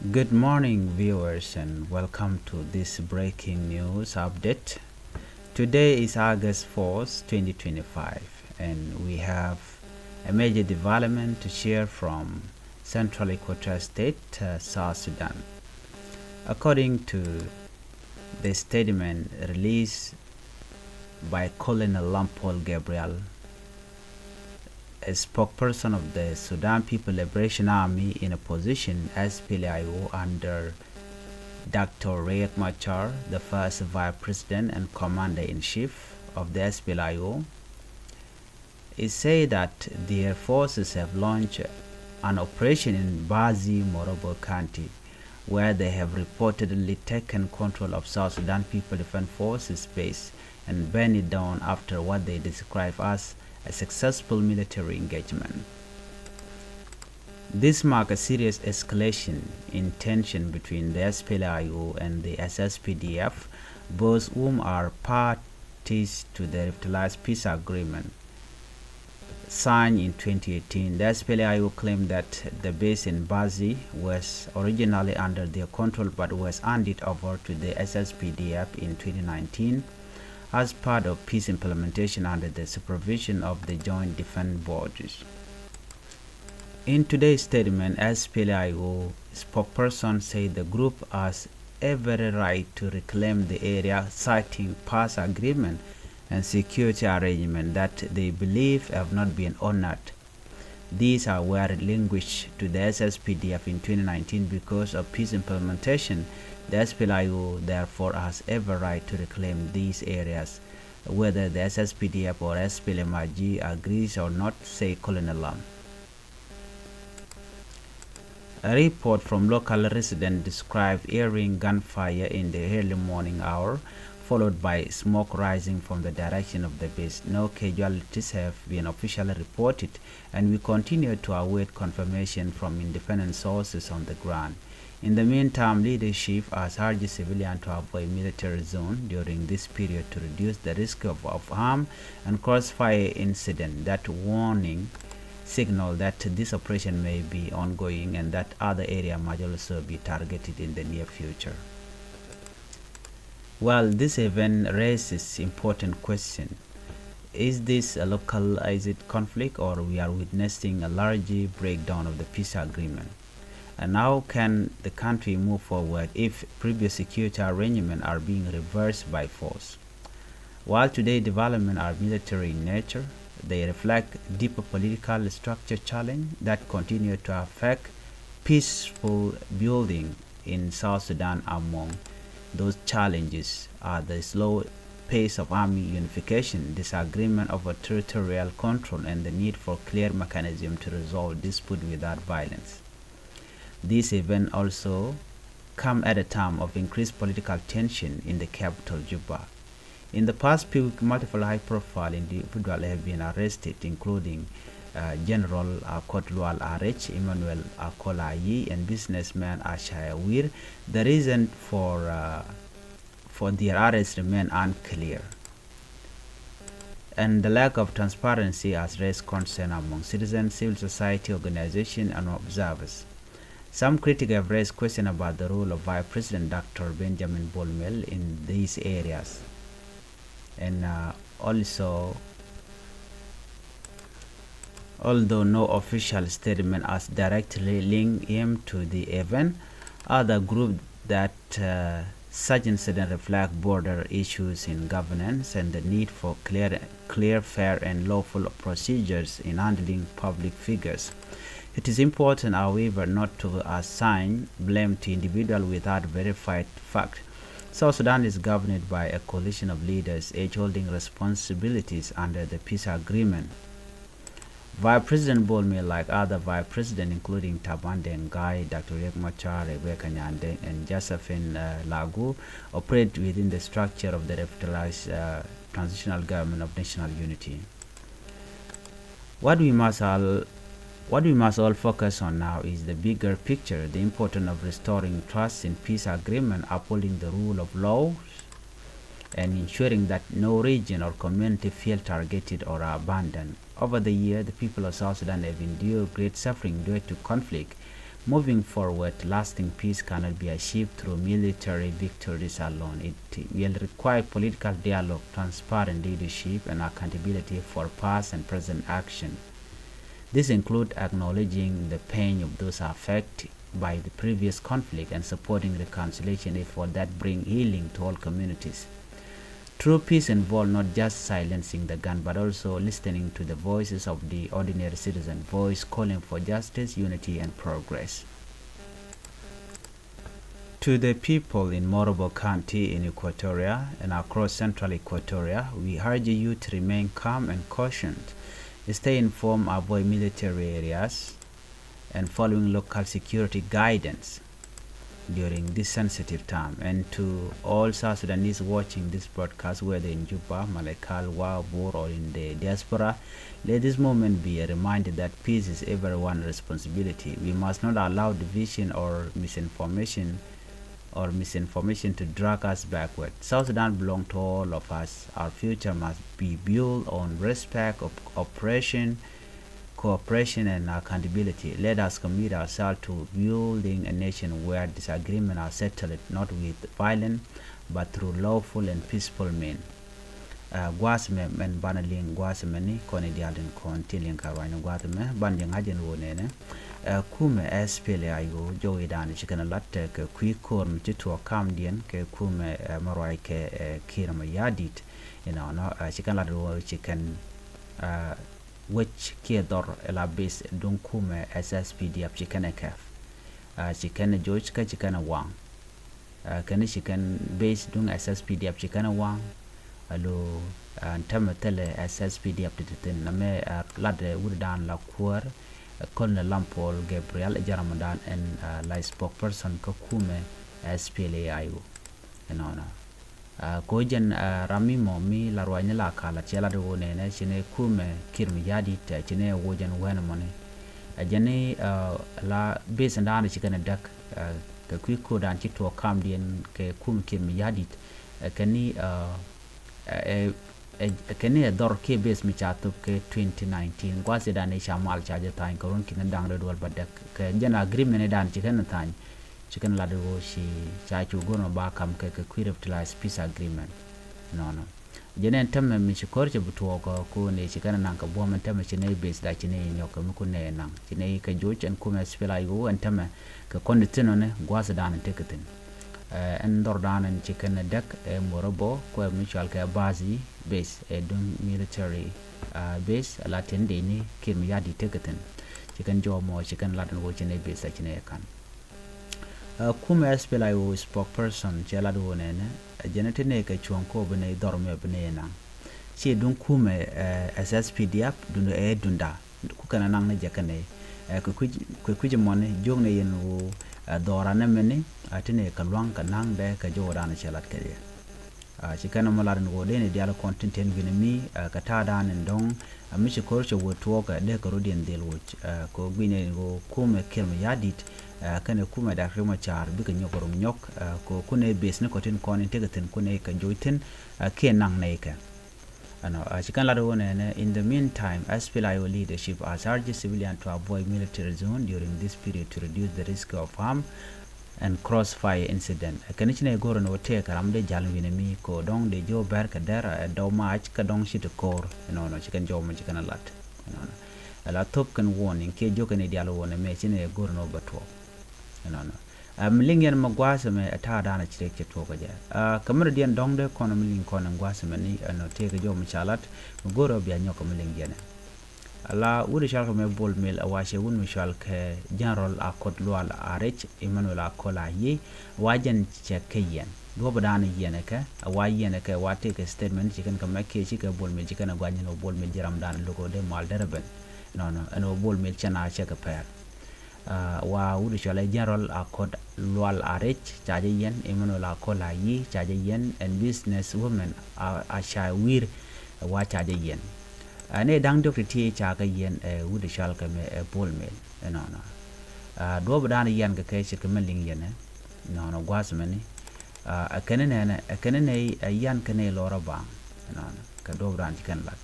Good morning, viewers, and welcome to this breaking news update. Today is August 4th, 2025, and we have a major development to share from Central Equatorial State, South Sudan. According to the statement released by Colonel Lampol Gabriel, a spokesperson of the Sudan People Liberation Army in a position as SPLA-IO under Dr. Riek Machar, the first Vice President and Commander-in-Chief of the SPLA-IO, is said that their forces have launched an operation in Bazi, Morobo County, where they have reportedly taken control of South Sudan People Defense Forces base and burned it down after what they describe as a successful military engagement. This marks a serious escalation in tension between the SPLA-IO and the SSPDF, both whom are parties to the revitalized peace agreement signed in 2018. The SPLA-IO claimed that the base in Bazi was originally under their control but was handed over to the SSPDF in 2019 as part of peace implementation under the supervision of the Joint Defense Bodies. In today's statement, SPLA-IO spokesperson said the group has every right to reclaim the area, citing past agreement and security arrangements that they believe have not been honored. These were relinquished to the SSPDF in 2019 because of peace implementation. The SPLA-IO therefore has every right to reclaim these areas, whether the SSPDF or SPLA-MAG agrees or not, say Colonel Lam. A report from local residents described hearing gunfire in the early morning hour, followed by smoke rising from the direction of the base. No casualties have been officially reported, and we continue to await confirmation from independent sources on the ground. In the meantime, leadership has urged civilians to avoid military zone during this period to reduce the risk of harm and crossfire incident. That warning signal that this operation may be ongoing and that other areas might also be targeted in the near future. Well, this event raises important question. Is this a localized conflict, or we are witnessing a large breakdown of the peace agreement? And how can the country move forward if previous security arrangements are being reversed by force? While today's developments are military in nature, they reflect deeper political structure challenge that continue to affect peaceful building in South Sudan. Among those challenges are the slow pace of army unification, disagreement over territorial control, and the need for clear mechanism to resolve dispute without violence. This event also come at a time of increased political tension in the capital, Juba. In the past few weeks, multiple high-profile individuals have been arrested, including General Kotlual Arech, Emmanuel Akolayi, and businessman Ashaya Wir. The reason for their arrest remain unclear, and the lack of transparency has raised concern among citizens, civil society organizations, and observers. Some critics have raised questions about the role of Vice President Dr. Benjamin Bolmel in these areas, and also, although no official statement has directly linked him to the event, other groups that such incidents reflect border issues in governance and the need for clear, fair, and lawful procedures in handling public figures. It is important, however, not to assign blame to individuals without verified fact. South Sudan is governed by a coalition of leaders, each holding responsibilities under the peace agreement. Vice President Bolmel, like other vice presidents, including Tabande Ngai, Dr. Riek Machar, Rebecca Nyande, and Josephine Lagu, operate within the structure of the revitalized transitional government of national unity. What we must all focus on now is the bigger picture, the importance of restoring trust in peace agreement, upholding the rule of law, and ensuring that no region or community feel targeted or abandoned. Over the years, the people of South Sudan have endured great suffering due to conflict, Moving forward, lasting peace cannot be achieved through military victories alone. It will require political dialogue, transparent leadership, and accountability for past and present action. This includes acknowledging the pain of those affected by the previous conflict and supporting reconciliation efforts that bring healing to all communities. True peace involves not just silencing the gun, but also listening to the voices of the ordinary citizen, voice calling for justice, unity, and progress. To the people in Morobo County in Equatoria and across central Equatoria, we urge you to remain calm and cautious, stay informed, avoid military areas, and following local security guidance during this sensitive time. And to all South Sudanese watching this broadcast, whether in Juba, Malakal, Wabur, or in the diaspora, let this moment be a reminder that peace is everyone's responsibility. We must not allow division or misinformation to drag us backward. South Sudan belongs to all of us. Our future must be built on respect, cooperation, and accountability. Let us commit ourselves to building a nation where disagreements are settled not with violence but through lawful and peaceful means. Guasme men banaling guasmeni koni dialin kon tilin karwani guatme banding hajen wonene kume SPLA-IO jowi dani chikana latte ke kuikor mchitu kam dien ke kume marwai ke kirama yadit no chikana ladu chikan which kedor ela base don kume SSPDF chikana kef chikana George ka chikana wang kani chikan base don SSPDF chikana wang alo antama tele SSPDF titin name lade wurdan la kuar Colonel Lampol Gabriel Jaramadan and la spokesperson ko kume SPLA-IO enona kojen rami momi la roanya la kala chela de wonene chine kume kirmi yadi te chine wojen wena mone ajane la base ndana chikana dak ka kwiko dan chito kam dien ke kume kirmi yadi kani kene dor ke base mi chatu ke 2019 kwase dan shamal chaje tan koron kin dang do wal badak ke jana agreement dan chikan tan chikan la do shi chachu gono ba kam ke quireptilize peace agreement no jenen tamme mi chikorje buto ko ne chikan nan ka bo man tamme chine base da chine nyoka mu kunne nan chine ka joch en kuma SPLA-IO en tamme ka konditino ne kwase dan teketin en dordan en chicken deck morobo ko mutual ka base base don military base latin de ni kim yadi teketen chicken jomo chicken latin wo chine base chine kan kuma SPLA-IO spokesperson chala do ne genetine ka chonko bene dorme bene na chi don kuma SSPDF dun dunda ku kana nang ne jakane ku kujimone jongne yen wo dora na mene atine kalwang kanang de ka jorana chelat kede chikana malarin go de ne diala content en vinemi kata dan ndong amishi korcho woto ka de karodien del woch ko gwine go kume kelma yadit kane kuma da rima char bi ka nyokorum nyok ko kune bes ne kotin konin tegaten kune ka joiten ke nang neika chikan lado ne in the meantime SPLA-IO leadership has urged civilians to avoid military zone during this period to reduce the risk of harm and crossfire incident kanichne goro no te karamde jalwine mi ko dong de jo ber ka dera do match ka dong shit kor no chikan jo mo chikan lat ala top kan warning ke jo kan dialo wona me chine goro no batwo lingen magwasa me ata dana chirek to ko ja kamar dian dong de kono mling kono ngwasa me ni no te ka jo mo chalat goro bia nyoko mling gene ala wuri shalka me bol mil awashe wun mishal ke general akot lual arech Emmanuel akola yi wajan chekayen do badana yene ka awayene ka wate ke statement chikan ka makke chika bol mil chikan gwanyi no bol mil jiram dan logo de mal deraben no bol mil chana cheka per wa wuri shala general akot lual arech chaje yen Emmanuel akola yi chaje yen and business women asha wir wa chaje yen ne dang doctor ti chaga yen wudi shal ka me bol mel do badana yen ga kai shirka melin yen no gwasmani akanene yan kane lora ba ka do bran kan lat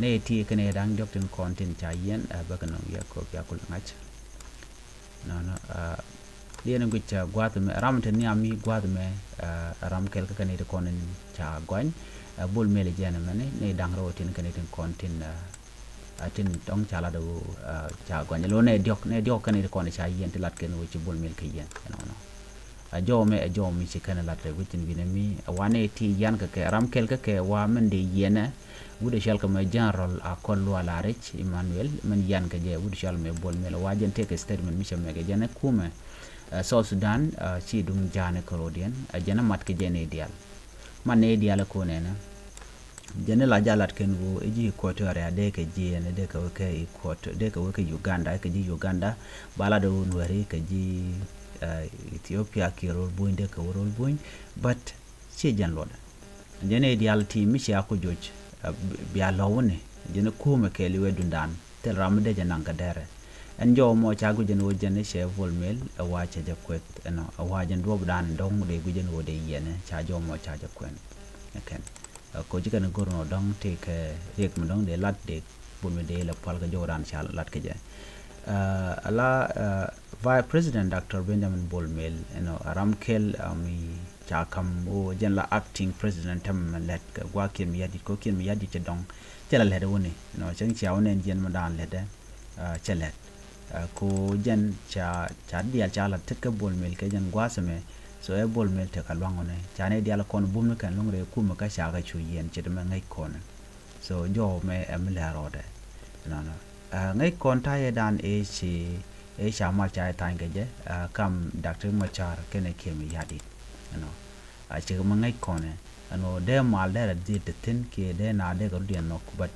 ne ti kane dang doctor content cha yen bakano ya ko ya kul match no dia nang gucha gwat me ram te nyami gwat me ram kel ka ne ko nen cha gwan bol mele jena mane ne dang ro tin kan tin kon tin atin tong chala do cha gwan lo ne diok kan ne ko ne cha yen ti lat ken wo ci bol mel ke yen no a jo mi ci kan lat re witin bi ne mi wane ti yan ka ke ram kel ka ke wa men de yena wude shal ka me general a kollu ala rech Emmanuel men yan ka je wude shal me bol mel wa jen take statement mi chame ke jena kuma South Sudan ci dum jane Canadian jana mat ke jene dial man ne dial ko ne na jene la jalat ken wo eji ko to area de ke jene de ka ke ko to de ka ke Uganda ke ji Uganda bala do nwari ke ji Ethiopia ki rol buin de ka rol buin but ci jan loda jene dial ti mi ci ko joj biya lawne jene kuma ke liwe dundan tel ramde jana ka dere en jo mo chagu jen wo jen che volmel a wacha ja kwet no a wajen do dan dong de gu jen wo de yene cha jo mo cha ja kwen ken ko jikan gorno dong te ke yek mo dong de lat de bul me de la pal ga joran cha lat ke je ala vice president Dr. Benjamin Bolmel no ramkel mi cha kam o jen la acting president tam let gwa kim yadi ko kim yadi che dong tela le de woni no chang cha wonen jen mo dan le de chelet ko jen cha dial cha la tek bol mel ke jen gwasame so e bol mel te kalwango ne cha ne dial kon bum kan longre ku ma ka sha ga chu yen che de ma ngai kon so jo me em la rode no ngai kon ta ye dan e sha ma cha ta nge je kam Dr. Machar kene ke mi yadi no a che ma ngai kon no de mal de de tin ke de na de go de no but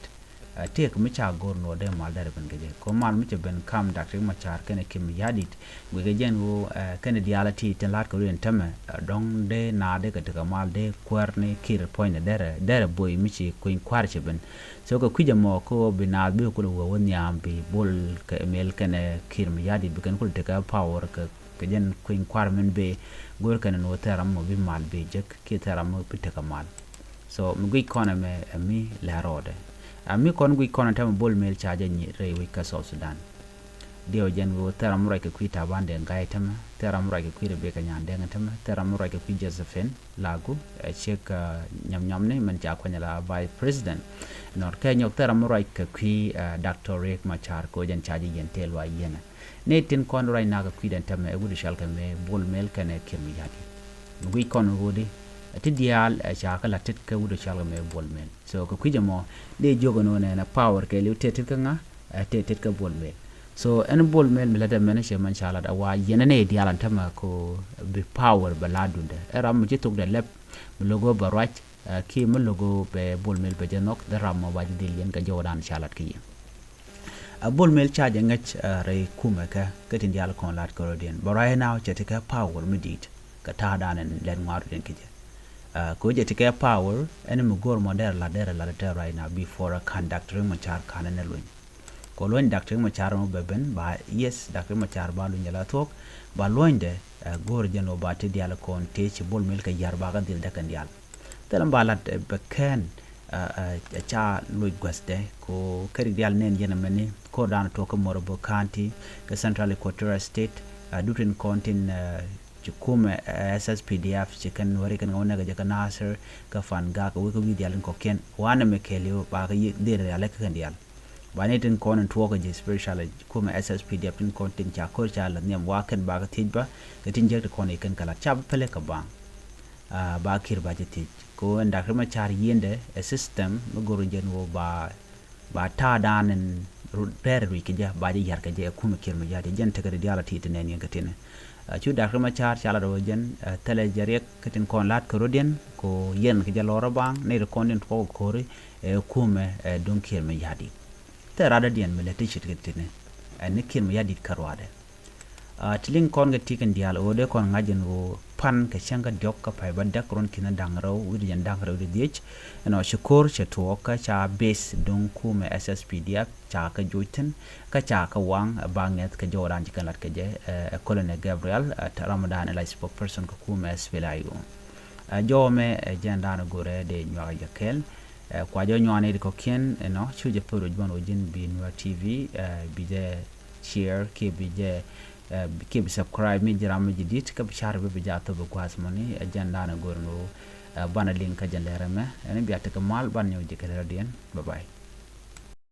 take mi cha gor no de mal dar ben geje ko mal mi ben kam Dr. Machar kene kim yadit we gejen wo kene diality ten lat ko ren tame dong de na de ka mal de kwerne kir point dere boy mi ci ko in kwar che ben so ko kuje mo ko bina bi ko wo won yam bi bol ka email kene kir mi yadit bi kan ko te ka power ka jen ko in kwar men be gor kene no teram mo bi mal be jek ki teram mo bi te ka mal so mi gi kona me mi la rode ami kon gui kon tam bol mel chaja ni rewi ka South Sudan dio jen wo teram ra ke kuita bande ngai tam teram ra ke kuire be ka nyande ngatam teram ra ke ku Josephine lagu chek nyam ne man ja ko nyala vice president nor ke nyok teram ra ke ku Dr. Riek Machar ko jen chaji yen telwa yena ne tin kon ra na ka kuiden tam e gudu shal ka me bol mel kane kemi yadi gui kon wodi ti dial cha ka latit ka wudo chalga me bol mel so ko kujamo de jogo no na power ke li tetit ka nga tetit ka bol mel so en bol mel mi lada men che man chala da wa yenene dial antama ko be power baladunde era mu jitok de lep logo barwach ki mu logo be bol mel be janok da ram wa dil yen ka jodan chalat ki bol mel charge ngach re kuma ka ketin dial kon lat ko den baray now chetika power midit ka ta danen len ngwaru den kije ko je take power ene mu gor mo der la right now before a conductor Machar kanane luin ko luin Dr. Machar mo beben ba yes Dr. Machar ba luin la tok ba luin de gor jeno ba te dial kon te ci bol mel ka yar ba ga dil de kan dial telam balat be ken cha luy gwaste ko kari dial nen jena meni ko dan to ko morbo county ka central equatorial state dutin kontin kuma SSPDF chicken wari kan ngona ga jaka nasir ka fan ga ko wi dial ko ken wana me kelio ba ga de ya lek kan dial ba ne tin kon to ga je special kuma SSPDF tin kon tin cha ko cha la nem wa kan ba ga tijba ga tin je ko ne kan kala cha pele ka ba ba kir ba je tij ko Dr. Machar yende a system no goro jen wo ba ta danen ber wi ke ja ba je yar ka je kuma kir ma ja de jen ta ga dial ti tin ne ga tin chu Dr. Machar chala do jen tele jarek ketin kon lat ko rodien ko yen ke jaloro bang ne re konden ko kore kume don kir me yadi te rada dien me leti chit ketine ne kir me yadi karwade tilin kon ga tiken dial o de kon ngajen wo pan ke changa diok ka pai ba dakron kina dangro widi jan dangro de diech no shukor che to ka cha base don kume SSPDF cha ka joiten ka cha ka wang banget ka joran jikan lat ke je Colonel Gabriel Ramadan elai spokesperson ka kume SPLA-IO jo me jandana gore de nywa jakel kwa jo nywane ko ken no chuje poro jban ojin bi Nuer TV bi je share ke bi je keep subscribe mi jiram jidit ka bishar be bijato be kwasmoni agenda na gorno bana link ka janderame ene biata kamal ban nyaw jikere dien bye bye